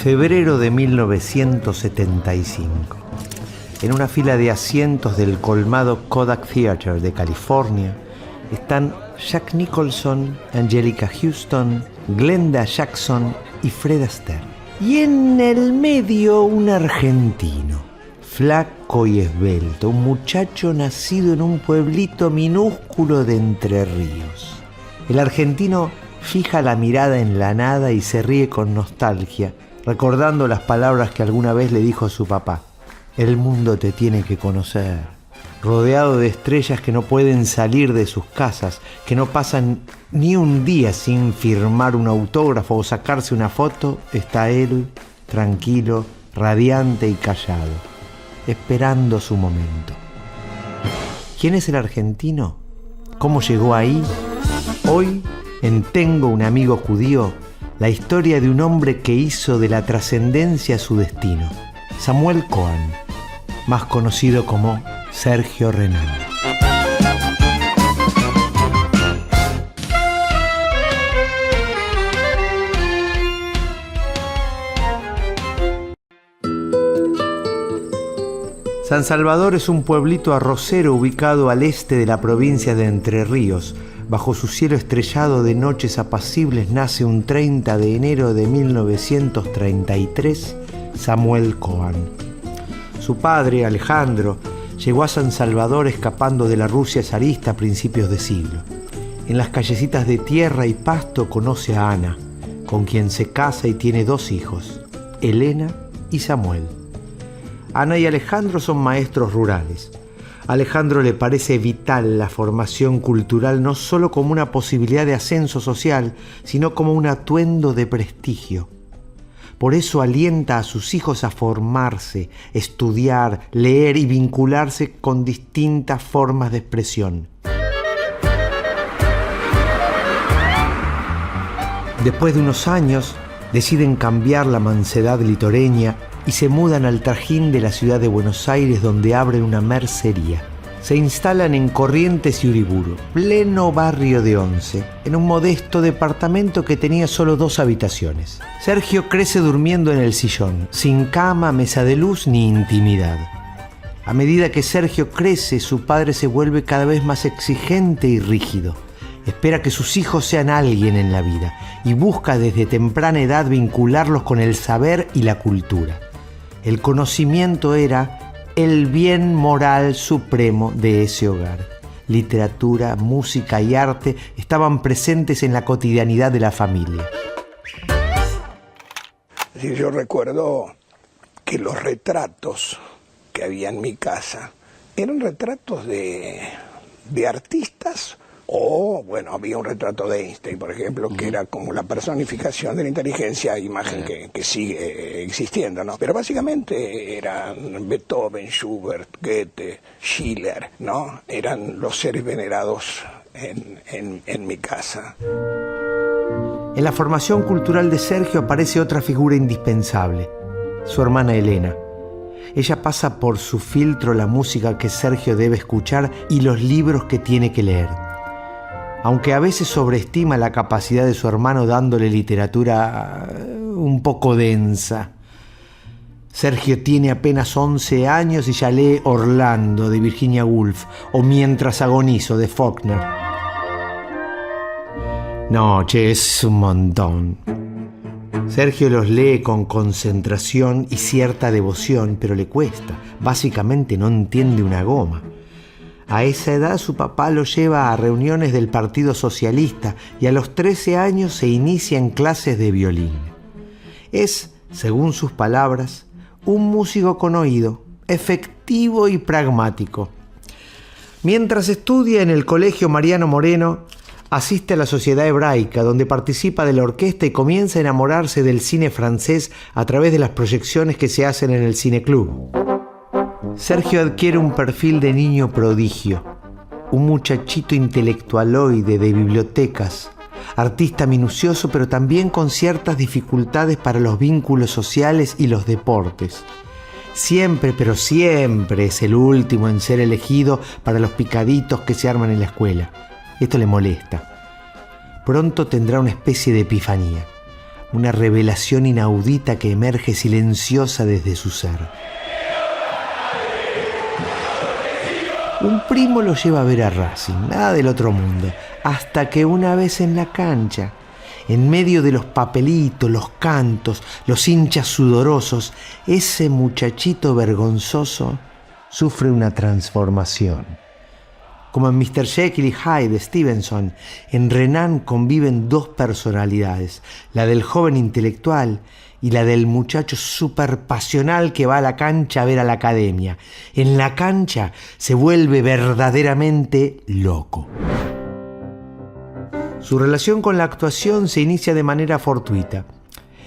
Febrero de 1975. En una fila de asientos del colmado Kodak Theater de California están Jack Nicholson, Angelica Houston, Glenda Jackson y Fred Astaire. Y en el medio un argentino, flaco y esbelto, un muchacho nacido en un pueblito minúsculo de Entre Ríos. El argentino fija la mirada en la nada y se ríe con nostalgia, recordando las palabras que alguna vez le dijo a su papá. El mundo te tiene que conocer. Rodeado de estrellas que no pueden salir de sus casas, que no pasan ni un día sin firmar un autógrafo o sacarse una foto, está él, tranquilo, radiante y callado, esperando su momento. ¿Quién es el argentino? ¿Cómo llegó ahí? Hoy, en Tengo un amigo judío, la historia de un hombre que hizo de la trascendencia su destino. Samuel Cohen, más conocido como Sergio Renán. San Salvador es un pueblito arrocero ubicado al este de la provincia de Entre Ríos. Bajo su cielo estrellado de noches apacibles nace un 30 de enero de 1933 Samuel Cohen. Su padre, Alejandro, llegó a San Salvador escapando de la Rusia zarista a principios de siglo. En las callecitas de tierra y pasto conoce a Ana, con quien se casa y tiene 2 hijos, Elena y Samuel. Ana y Alejandro son maestros rurales. A Alejandro le parece vital la formación cultural no solo como una posibilidad de ascenso social, sino como un atuendo de prestigio. Por eso alienta a sus hijos a formarse, estudiar, leer y vincularse con distintas formas de expresión. Después de unos años, deciden cambiar la mansedad litoreña y se mudan al Trajín de la ciudad de Buenos Aires, donde abren una mercería. Se instalan en Corrientes y Uriburu, pleno barrio de Once, en un modesto departamento que tenía solo 2 habitaciones. Sergio crece durmiendo en el sillón, sin cama, mesa de luz ni intimidad. A medida que Sergio crece, su padre se vuelve cada vez más exigente y rígido. Espera que sus hijos sean alguien en la vida y busca desde temprana edad vincularlos con el saber y la cultura. El conocimiento era el bien moral supremo de ese hogar. Literatura, música y arte estaban presentes en la cotidianidad de la familia. Sí, yo recuerdo que los retratos que había en mi casa eran retratos de artistas. O, bueno, había un retrato de Einstein, por ejemplo, que era como la personificación de la inteligencia, imagen que sigue existiendo, ¿no? Pero básicamente eran Beethoven, Schubert, Goethe, Schiller, ¿no? Eran los seres venerados en mi casa. En la formación cultural de Sergio aparece otra figura indispensable, su hermana Elena. Ella pasa por su filtro la música que Sergio debe escuchar y los libros que tiene que leer. Aunque a veces sobreestima la capacidad de su hermano dándole literatura un poco densa. Sergio tiene apenas 11 años y ya lee Orlando de Virginia Woolf o Mientras agonizo de Faulkner. No, es un montón. Sergio los lee con concentración y cierta devoción, pero le cuesta. Básicamente no entiende una goma. A esa edad su papá lo lleva a reuniones del Partido Socialista y a los 13 años se inicia en clases de violín. Es, según sus palabras, un músico con oído, efectivo y pragmático. Mientras estudia en el Colegio Mariano Moreno, asiste a la Sociedad Hebraica, donde participa de la orquesta y comienza a enamorarse del cine francés a través de las proyecciones que se hacen en el cineclub. Sergio adquiere un perfil de niño prodigio, un muchachito intelectualoide de bibliotecas, artista minucioso pero también con ciertas dificultades para los vínculos sociales y los deportes. Siempre, pero siempre es el último en ser elegido para los picaditos que se arman en la escuela. Esto le molesta. Pronto tendrá una especie de epifanía. una revelación inaudita que emerge silenciosa desde su ser. Un primo lo lleva a ver a Racing, nada del otro mundo, hasta que una vez en la cancha, en medio de los papelitos, los cantos, los hinchas sudorosos, ese muchachito vergonzoso sufre una transformación. Como en Mr. Jekyll y Hyde de Stevenson, en Renan conviven dos personalidades, la del joven intelectual y la del muchacho superpasional que va a la cancha a ver a la academia. En la cancha se vuelve verdaderamente loco. Su relación con la actuación se inicia de manera fortuita.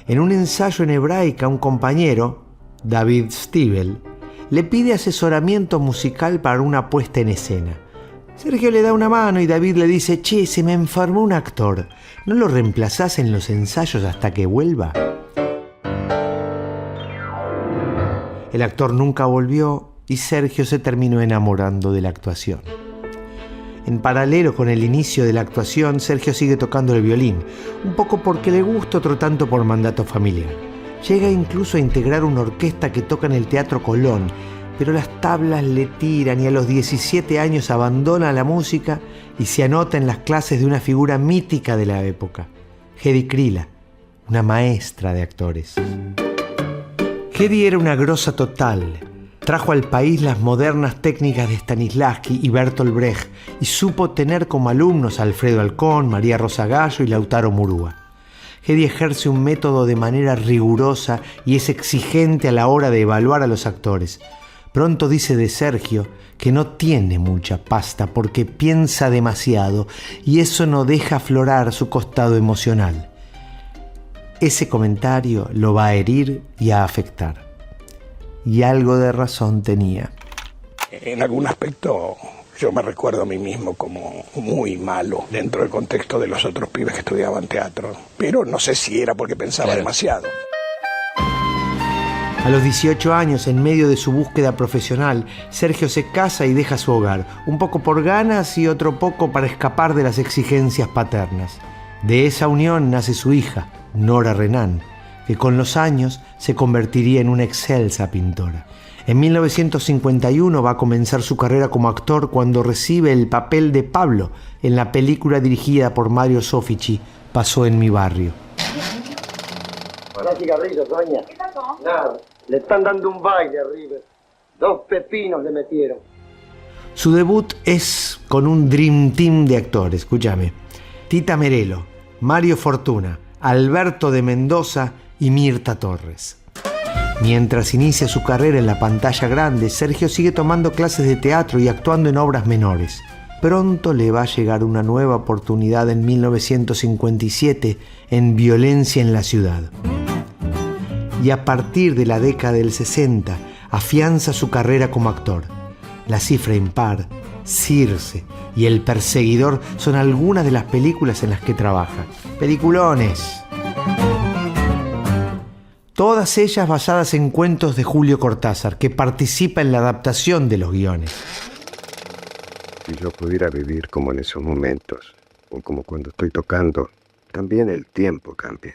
En un ensayo en hebraica, un compañero, David Stiebel, le pide asesoramiento musical para una puesta en escena. Sergio le da una mano y David le dice: «Che, se me enfermó un actor. ¿No lo reemplazás en los ensayos hasta que vuelva?». El actor nunca volvió y Sergio se terminó enamorando de la actuación. En paralelo con el inicio de la actuación, Sergio sigue tocando el violín, un poco porque le gusta, otro tanto por mandato familiar. Llega incluso a integrar una orquesta que toca en el Teatro Colón, pero las tablas le tiran y a los 17 años abandona la música y se anota en las clases de una figura mítica de la época, Hedy Krila, una maestra de actores. Hedy era una grosa total. Trajo al país las modernas técnicas de Stanislavski y Bertolt Brecht y supo tener como alumnos a Alfredo Alcón, María Rosa Gallo y Lautaro Murúa. Hedy ejerce un método de manera rigurosa y es exigente a la hora de evaluar a los actores. Pronto dice de Sergio que no tiene mucha pasta porque piensa demasiado y eso no deja aflorar su costado emocional. Ese comentario lo va a herir y a afectar. Y algo de razón tenía. En algún aspecto yo me recuerdo a mí mismo como muy malo dentro del contexto de los otros pibes que estudiaban teatro. Pero no sé si era porque pensaba demasiado. A los 18 años, en medio de su búsqueda profesional, Sergio se casa y deja su hogar, un poco por ganas y otro poco para escapar de las exigencias paternas. De esa unión nace su hija, Nora Renan, que con los años se convertiría en una excelsa pintora. En 1951 va a comenzar su carrera como actor cuando recibe el papel de Pablo en la película dirigida por Mario Soffici, Pasó en mi barrio. Hola, cigarrillos, doña. ¿Qué pasó? Nada, le están dando un baile a River. 2 pepinos le metieron. Su debut es con un dream team de actores, escúchame. Tita Merelo, Mario Fortuna, Alberto de Mendoza y Mirta Torres. Mientras inicia su carrera en la pantalla grande, Sergio sigue tomando clases de teatro y actuando en obras menores. Pronto le va a llegar una nueva oportunidad en 1957 en Violencia en la ciudad. Y a partir de la década del 60 afianza su carrera como actor. La cifra impar, Circe y El perseguidor son algunas de las películas en las que trabaja. Peliculones. Todas ellas basadas en cuentos de Julio Cortázar, que participa en la adaptación de los guiones. Si yo pudiera vivir como en esos momentos, o como cuando estoy tocando, también el tiempo cambia.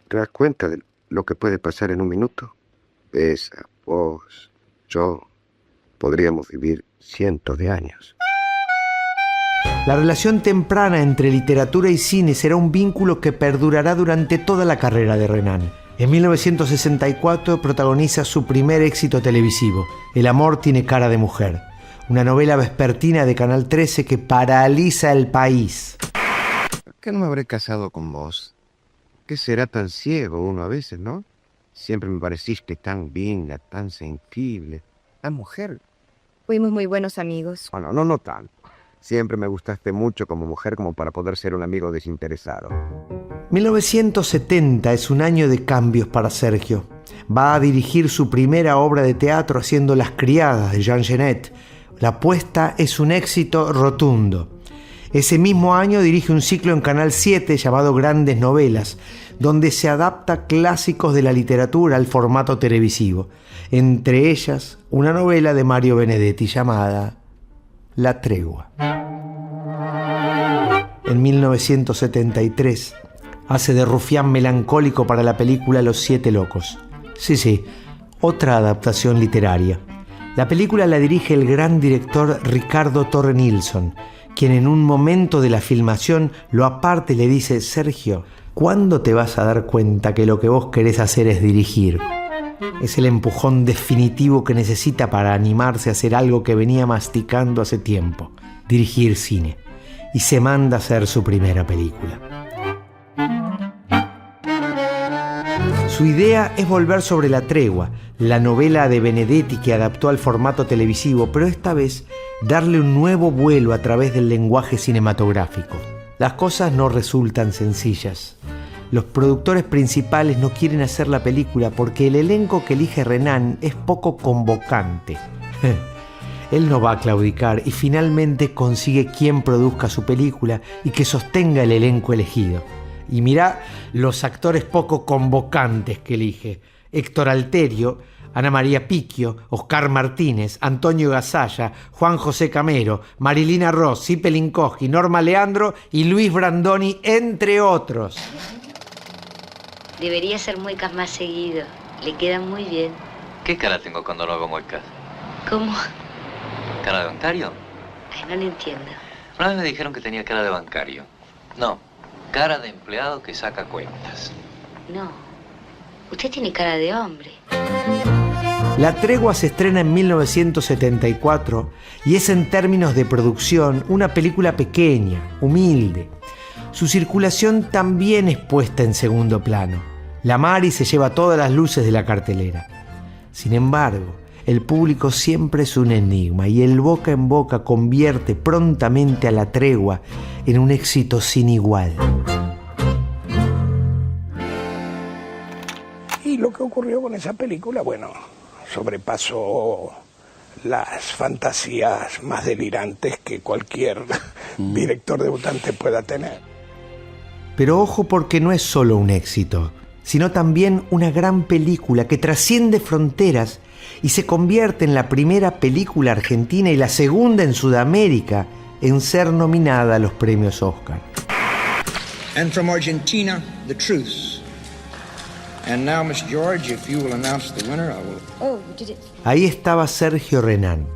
¿Te das cuenta de lo que puede pasar en un minuto? Esa, vos, yo, podríamos vivir cientos de años. La relación temprana entre literatura y cine será un vínculo que perdurará durante toda la carrera de Renan. En 1964 protagoniza su primer éxito televisivo, El amor tiene cara de mujer, una novela vespertina de Canal 13 que paraliza el país. ¿Por qué no me habré casado con vos? ¿Qué será tan ciego uno a veces, no? Siempre me pareciste tan linda, tan sensible, tan mujer. Fuimos muy buenos amigos. Bueno, no tanto. Siempre me gustaste mucho como mujer como para poder ser un amigo desinteresado. 1970 es un año de cambios para Sergio. Va a dirigir su primera obra de teatro haciendo Las criadas de Jean Genet. La puesta es un éxito rotundo. Ese mismo año dirige un ciclo en Canal 7 llamado Grandes Novelas, donde se adapta clásicos de la literatura al formato televisivo. Entre ellas, una novela de Mario Benedetti llamada La tregua. En 1973, Hace de rufián melancólico para la película Los Siete Locos. Sí, otra adaptación literaria. La película la dirige el gran director Ricardo Torre Nilsson, quien en un momento de la filmación lo aparta y le dice: Sergio, ¿cuándo te vas a dar cuenta que lo que vos querés hacer es dirigir? Es el empujón definitivo que necesita para animarse a hacer algo que venía masticando hace tiempo: dirigir cine. Y se manda a hacer su primera película. Su idea es volver sobre La Tregua, la novela de Benedetti que adaptó al formato televisivo, pero esta vez darle un nuevo vuelo a través del lenguaje cinematográfico. Las cosas no resultan sencillas. Los productores principales no quieren hacer la película porque el elenco que elige Renan es poco convocante. Él no va a claudicar y finalmente consigue quien produzca su película y que sostenga el elenco elegido. Y mirá los actores poco convocantes que elige: Héctor Alterio, Ana María Picchio, Oscar Martínez, Antonio Gasalla, Juan José Camero, Marilina Ross, Zipe Linkowski, Norma Leandro y Luis Brandoni, entre otros. Debería hacer muecas más seguido. Le quedan muy bien. ¿Qué cara tengo cuando no hago muecas? ¿Cómo? ¿Cara de bancario? Ay, no lo entiendo. Una vez me dijeron que tenía cara de bancario. No, cara de empleado que saca cuentas. No. Usted tiene cara de hombre. La Tregua se estrena en 1974 y es, en términos de producción, una película pequeña, humilde. Su circulación también es puesta en segundo plano. La Mari se lleva todas las luces de la cartelera. Sin embargo, el público siempre es un enigma y el boca en boca convierte prontamente a La Tregua en un éxito sin igual. Y lo que ocurrió con esa película, bueno, sobrepasó las fantasías más delirantes que cualquier director debutante pueda tener. Pero ojo, porque no es solo un éxito, sino también una gran película que trasciende fronteras y se convierte en la primera película argentina y la segunda en Sudamérica en ser nominada a los premios Oscar. And from Argentina, The Truth. And now, Miss George, if you will announce the winner, I will... Oh, you did it. Ahí estaba Sergio Renán,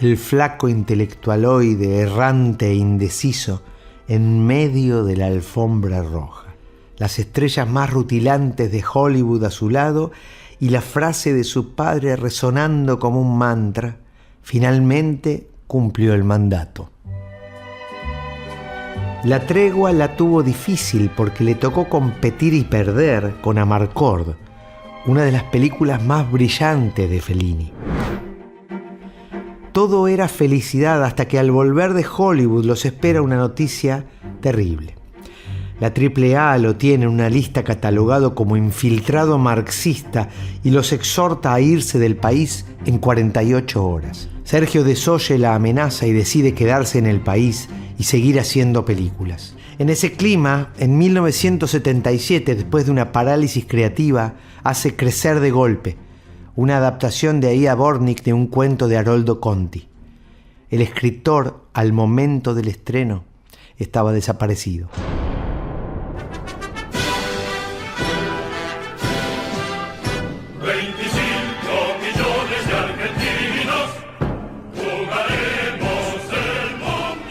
el flaco intelectualoide, errante e indeciso, en medio de la alfombra roja. Las estrellas más rutilantes de Hollywood a su lado y la frase de su padre resonando como un mantra. Finalmente cumplió el mandato. La Tregua la tuvo difícil porque le tocó competir y perder con Amarcord, una de las películas más brillantes de Fellini. Todo era felicidad hasta que al volver de Hollywood los espera una noticia terrible. La AAA lo tiene en una lista catalogado como infiltrado marxista y los exhorta a irse del país en 48 horas. Sergio desoye la amenaza y decide quedarse en el país y seguir haciendo películas. En ese clima, en 1977, después de una parálisis creativa, hace Crecer de golpe, una adaptación de Aida Bornik de un cuento de Haroldo Conti. El escritor, al momento del estreno, estaba desaparecido.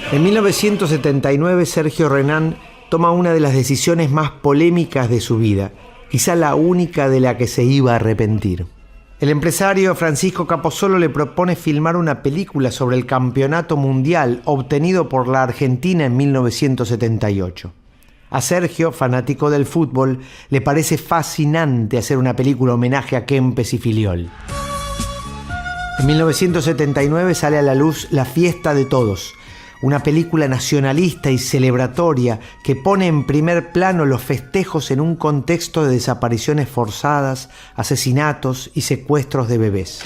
En 1979, Sergio Renán toma una de las decisiones más polémicas de su vida, quizá la única de la que se iba a arrepentir. El empresario Francisco Capozolo le propone filmar una película sobre el campeonato mundial obtenido por la Argentina en 1978. A Sergio, fanático del fútbol, le parece fascinante hacer una película homenaje a Kempes y Filiol. En 1979 sale a la luz La fiesta de todos, una película nacionalista y celebratoria que pone en primer plano los festejos en un contexto de desapariciones forzadas, asesinatos y secuestros de bebés.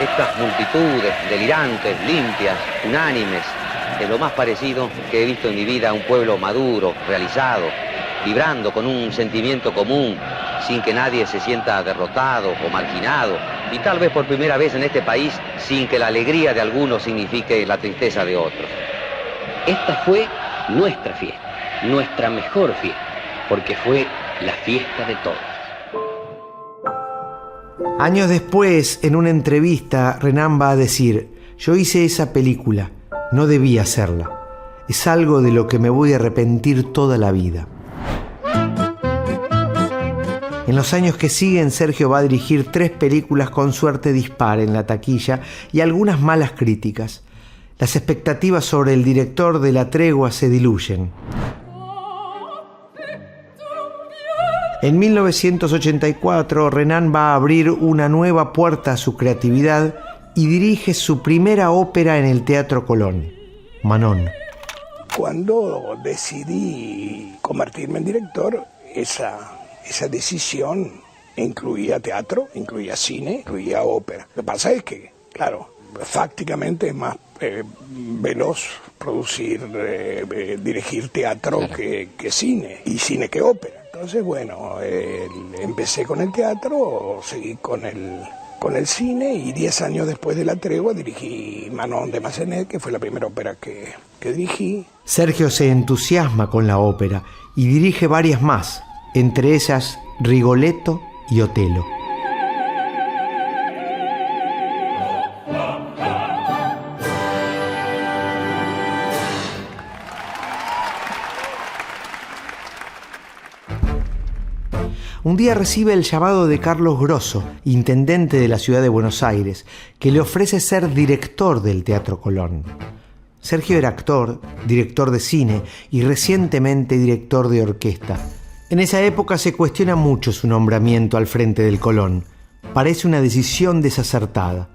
Estas multitudes delirantes, limpias, unánimes, es lo más parecido que he visto en mi vida a un pueblo maduro, realizado, vibrando con un sentimiento común, sin que nadie se sienta derrotado o marginado, y tal vez por primera vez en este país sin que la alegría de algunos signifique la tristeza de otros. Esta fue nuestra fiesta, nuestra mejor fiesta, porque fue la fiesta de todos. Años después, en una entrevista, Renan va a decir: yo hice esa película, no debía hacerla. Es algo de lo que me voy a arrepentir toda la vida. En los años que siguen, Sergio va a dirigir 3 películas con suerte dispar en la taquilla y algunas malas críticas. Las expectativas sobre el director de La Tregua se diluyen. En 1984, Renan va a abrir una nueva puerta a su creatividad y dirige su primera ópera en el Teatro Colón, Manon. Cuando decidí convertirme en director, esa decisión incluía teatro, incluía cine, incluía ópera. Lo que pasa es que, claro, fácticamente es más veloz dirigir teatro que cine, y cine que ópera. Entonces, bueno, empecé con el teatro, seguí con el cine, y 10 años después de La Tregua dirigí Manon de Massenet, que fue la primera ópera que dirigí. Sergio se entusiasma con la ópera y dirige varias más, entre ellas Rigoletto y Otelo. Un día recibe el llamado de Carlos Grosso, intendente de la ciudad de Buenos Aires, que le ofrece ser director del Teatro Colón. Sergio era actor, director de cine y recientemente director de orquesta. En esa época se cuestiona mucho su nombramiento al frente del Colón. Parece una decisión desacertada.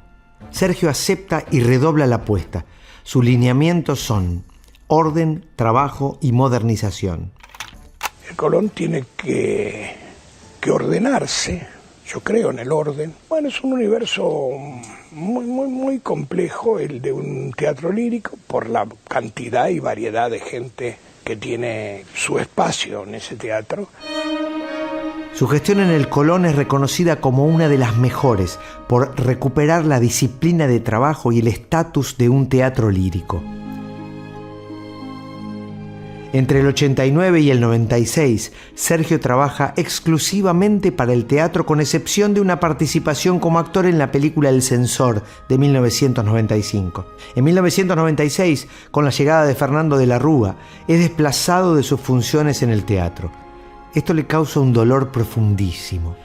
Sergio acepta y redobla la apuesta. Sus lineamientos son orden, trabajo y modernización. El Colón tiene que ordenarse. Yo creo en el orden. Bueno, es un universo muy complejo el de un teatro lírico, por la cantidad y variedad de gente que tiene su espacio en ese teatro. Su gestión en el Colón es reconocida como una de las mejores por recuperar la disciplina de trabajo y el estatus de un teatro lírico. Entre el 89 y el 96, Sergio trabaja exclusivamente para el teatro, con excepción de una participación como actor en la película El Censor de 1995. En 1996, con la llegada de Fernando de la Rúa, es desplazado de sus funciones en el teatro. Esto le causa un dolor profundísimo.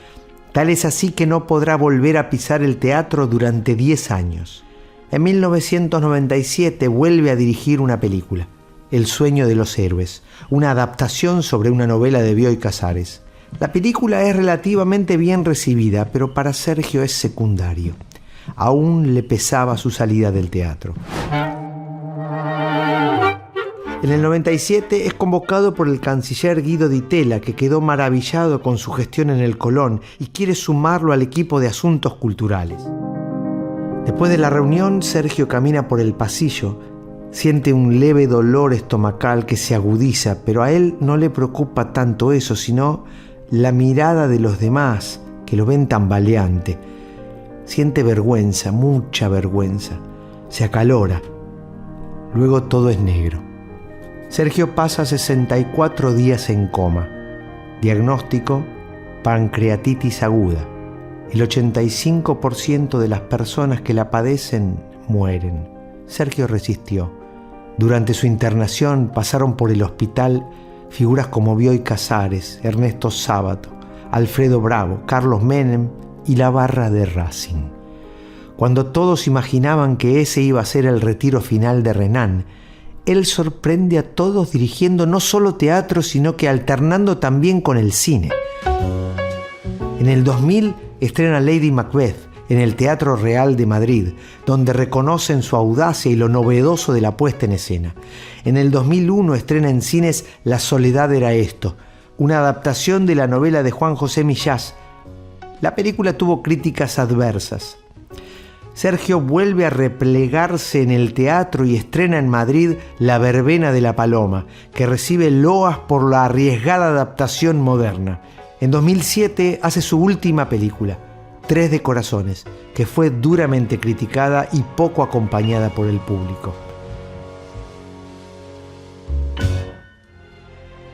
Tal es así que no podrá volver a pisar el teatro durante 10 años. En 1997 vuelve a dirigir una película, El sueño de los héroes, una adaptación sobre una novela de Bioy Casares. La película es relativamente bien recibida, pero para Sergio es secundario. Aún le pesaba su salida del teatro. En el 97 es convocado por el canciller Guido Di Tella, que quedó maravillado con su gestión en el Colón y quiere sumarlo al equipo de asuntos culturales. Después de la reunión, Sergio camina por el pasillo. Siente un leve dolor estomacal que se agudiza, pero a él no le preocupa tanto eso, sino la mirada de los demás, que lo ven tambaleante. Siente vergüenza, mucha vergüenza. Se acalora. Luego todo es negro. Sergio pasa 64 días en coma. Diagnóstico: pancreatitis aguda. El 85% de las personas que la padecen mueren. Sergio resistió. Durante su internación pasaron por el hospital figuras como Bioy Casares, Ernesto Sábato, Alfredo Bravo, Carlos Menem y la barra de Racing. Cuando todos imaginaban que ese iba a ser el retiro final de Renan, él sorprende a todos dirigiendo no solo teatro, sino que alternando también con el cine. En el 2000 estrena Lady Macbeth en el Teatro Real de Madrid, donde reconocen su audacia y lo novedoso de la puesta en escena. En el 2001 estrena en cines La soledad era esto, una adaptación de la novela de Juan José Millás. La película tuvo críticas adversas. Sergio vuelve a replegarse en el teatro y estrena en Madrid La verbena de la paloma, que recibe loas por la arriesgada adaptación moderna. En 2007 hace su última película, Tres de corazones, que fue duramente criticada y poco acompañada por el público.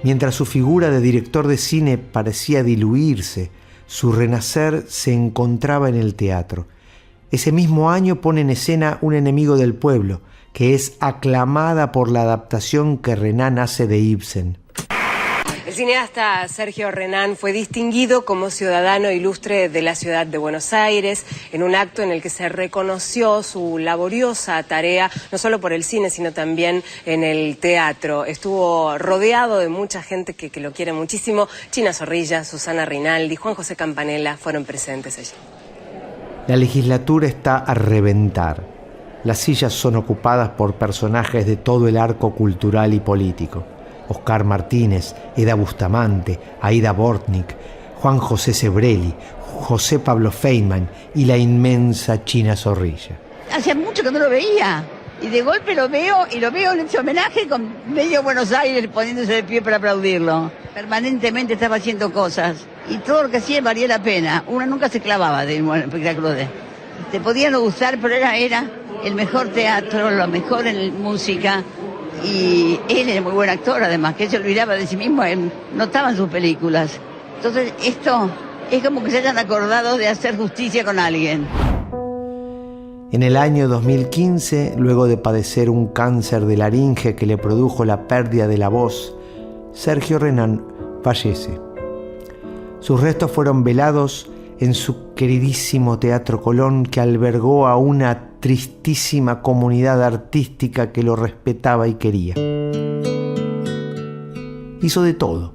Mientras su figura de director de cine parecía diluirse, su renacer se encontraba en el teatro. Ese mismo año pone en escena Un enemigo del pueblo, que es aclamada por la adaptación que Renan hace de Ibsen. El cineasta Sergio Renán fue distinguido como ciudadano ilustre de la ciudad de Buenos Aires en un acto en el que se reconoció su laboriosa tarea, no solo por el cine, sino también en el teatro. Estuvo rodeado de mucha gente que lo quiere muchísimo. China Zorrilla, Susana Rinaldi, Juan José Campanella fueron presentes allí. La legislatura está a reventar. Las sillas son ocupadas por personajes de todo el arco cultural y político. Oscar Martínez, Eda Bustamante, Aida Bortnik, Juan José Sebrelli, José Pablo Feynman y la inmensa China Zorrilla. Hacía mucho que no lo veía y de golpe lo veo en ese homenaje con medio Buenos Aires poniéndose de pie para aplaudirlo. Permanentemente estaba haciendo cosas y todo lo que hacía valía la pena. Uno nunca se clavaba de un espectáculo de... Te podía no gustar, pero era el mejor teatro, lo mejor en música. Y él era muy buen actor, además, que él se olvidaba de sí mismo, él notaba en sus películas. Entonces, esto es como que se hayan acordado de hacer justicia con alguien. En el año 2015, luego de padecer un cáncer de laringe que le produjo la pérdida de la voz, Sergio Renán fallece. Sus restos fueron velados en su queridísimo Teatro Colón, que albergó a una tristísima comunidad artística que lo respetaba y quería. Hizo de todo: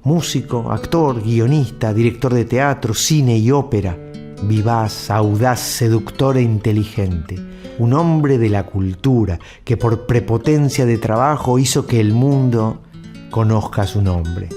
músico, actor, guionista, director de teatro, cine y ópera. Vivaz, audaz, seductor e inteligente. Un hombre de la cultura que por prepotencia de trabajo hizo que el mundo conozca su nombre.